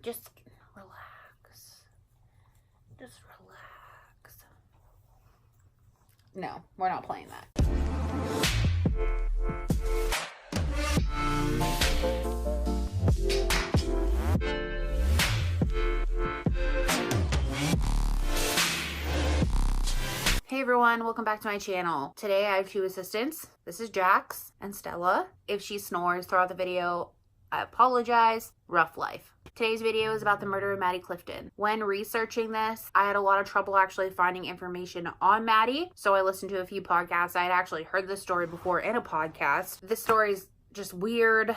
Just relax. Just relax. No, we're not playing that. Hey everyone, welcome back to my channel. Today I have two assistants. This is Jax and Stella. If she snores throughout the video, I apologize. Rough life. Today's video is about the murder of Maddie Clifton. When researching this, I had a lot of trouble actually finding information on Maddie, so I listened to a few podcasts. I had actually heard this story before in a podcast. This story is just weird.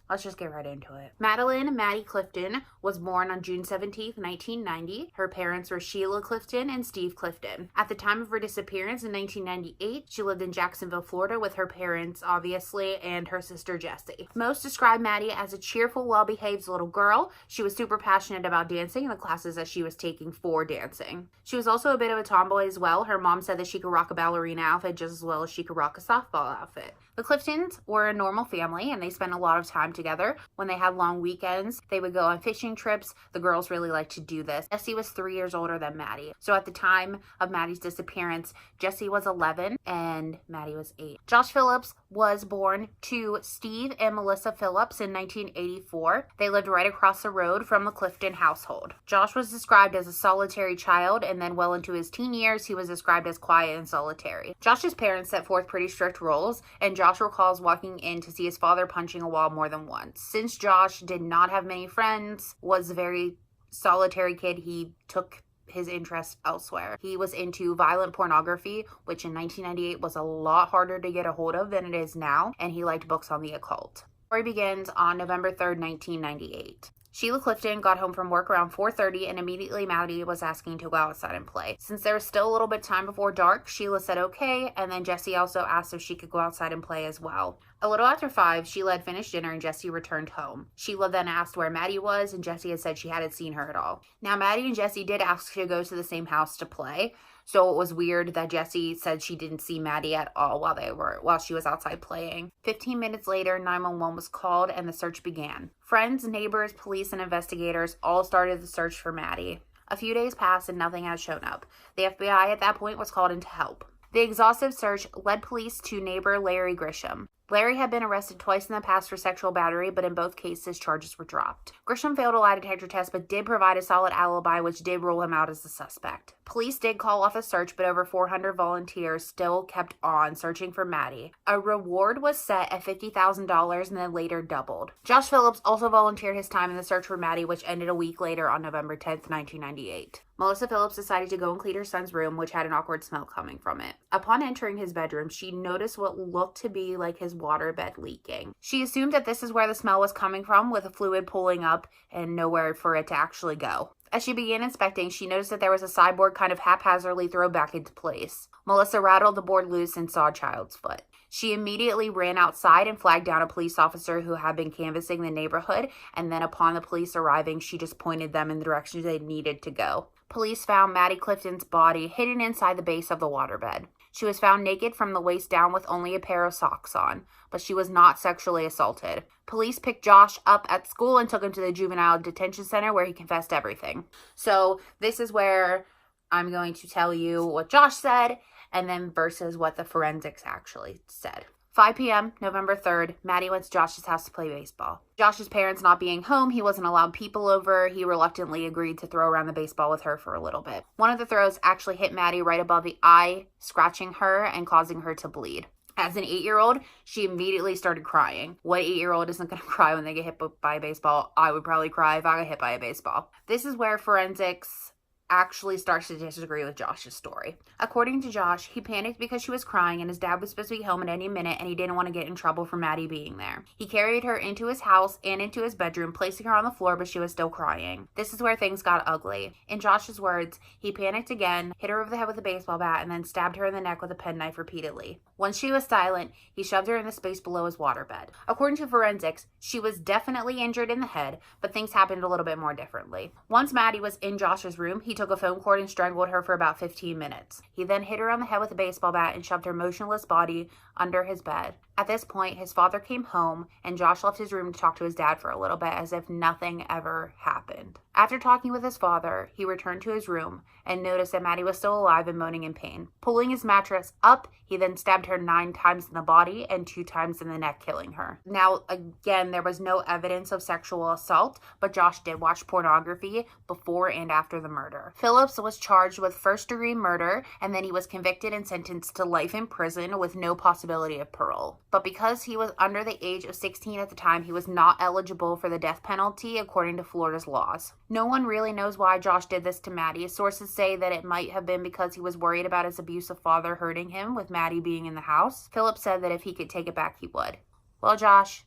Let's just get right into it. Maddie Clifton was born on June 17th, 1990. Her parents were Sheila Clifton and Steve Clifton. At the time of her disappearance in 1998, she lived in Jacksonville, Florida with her parents, obviously, and her sister Jessie. Most describe Maddie as a cheerful, well-behaved little girl. She was super passionate about dancing in the classes that she was taking for dancing. She was also a bit of a tomboy as well. Her mom said that she could rock a ballerina outfit just as well as she could rock a softball outfit. The Cliftons were a normal family and they spent a lot of time together. When they had long weekends, they would go on fishing trips. The girls really liked to do this. Jessie was 3 years older than Maddie. So at the time of Maddie's disappearance, Jessie was 11 and Maddie was 8. Josh Phillips was born to Steve and Melissa Phillips in 1984. They lived right across the road from the Clifton household. Josh was described as a solitary child, and then well into his teen years, he was described as quiet and solitary. Josh's parents set forth pretty strict rules, and Josh recalls walking in to see his father punching a wall more than once. Since Josh did not have many friends, was a very solitary kid, he took his interest elsewhere. He was into violent pornography, which in 1998 was a lot harder to get a hold of than it is now, and he liked books on the occult. The story begins on November 3rd, 1998. Sheila Clifton got home from work around 4:30 and immediately Maddie was asking to go outside and play. Since there was still a little bit of time before dark, Sheila said okay, and then Jessie also asked if she could go outside and play as well. A little after 5, Sheila had finished dinner and Jessie returned home. Sheila then asked where Maddie was and Jessie had said she hadn't seen her at all. Now Maddie and Jessie did ask to go to the same house to play, so it was weird that Jessie said she didn't see Maddie at all while she was outside playing. 15 minutes later, 911 was called and the search began. Friends, neighbors, police, and investigators all started the search for Maddie. A few days passed and nothing had shown up. The FBI at that point was called in to help. The exhaustive search led police to neighbor Larry Grisham. Larry had been arrested twice in the past for sexual battery, but in both cases, charges were dropped. Grisham failed a lie detector test, but did provide a solid alibi, which did rule him out as the suspect. Police did call off a search, but over 400 volunteers still kept on searching for Maddie. A reward was set at $50,000 and then later doubled. Josh Phillips also volunteered his time in the search for Maddie, which ended a week later on November 10th, 1998. Melissa Phillips decided to go and clean her son's room, which had an awkward smell coming from it. Upon entering his bedroom, she noticed what looked to be like his waterbed leaking. She assumed that this is where the smell was coming from, with a fluid pulling up and nowhere for it to actually go. As she began inspecting, she noticed that there was a sideboard kind of haphazardly thrown back into place. Melissa rattled the board loose and saw a child's foot. She immediately ran outside and flagged down a police officer who had been canvassing the neighborhood, and then upon the police arriving, she just pointed them in the direction they needed to go. Police found Maddie Clifton's body hidden inside the base of the waterbed. She was found naked from the waist down with only a pair of socks on, but she was not sexually assaulted. Police picked Josh up at school and took him to the juvenile detention center where he confessed everything. So this is where I'm going to tell you what Josh said and then versus what the forensics actually said. 5 p.m., November 3rd, Maddie went to Josh's house to play baseball. Josh's parents not being home, he wasn't allowed people over. He reluctantly agreed to throw around the baseball with her for a little bit. One of the throws actually hit Maddie right above the eye, scratching her and causing her to bleed. As an 8-year-old, she immediately started crying. What 8-year-old isn't going to cry when they get hit by a baseball? I would probably cry if I got hit by a baseball. This is where forensics actually starts to disagree with Josh's story. According to Josh, he panicked because she was crying and his dad was supposed to be home at any minute and he didn't want to get in trouble for Maddie being there. He carried her into his house and into his bedroom, placing her on the floor, but she was still crying. This is where things got ugly. In Josh's words, he panicked again, hit her over the head with a baseball bat, and then stabbed her in the neck with a penknife repeatedly. Once she was silent, he shoved her in the space below his waterbed. According to forensics, she was definitely injured in the head, but things happened a little bit more differently. Once Maddie was in Josh's room, he took a foam cord and strangled her for about 15 minutes. He then hit her on the head with a baseball bat and shoved her motionless body under his bed. At this point, his father came home, and Josh left his room to talk to his dad for a little bit as if nothing ever happened. After talking with his father, he returned to his room and noticed that Maddie was still alive and moaning in pain. Pulling his mattress up, he then stabbed her 9 times in the body and 2 times in the neck, killing her. Now, again, there was no evidence of sexual assault, but Josh did watch pornography before and after the murder. Phillips was charged with first-degree murder, and then he was convicted and sentenced to life in prison with no possibility of parole. But because he was under the age of 16 at the time, he was not eligible for the death penalty according to Florida's laws. No one really knows why Josh did this to Maddie. Sources say that it might have been because he was worried about his abusive father hurting him with Maddie being in the house. Phillips said that if he could take it back, he would. Well, Josh,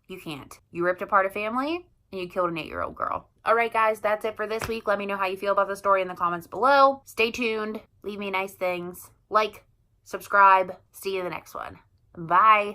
you can't. You ripped apart a family and you killed an 8-year-old girl. Alright guys, that's it for this week. Let me know how you feel about the story in the comments below. Stay tuned. Leave me nice things. Like, subscribe. See you in the next one. Bye.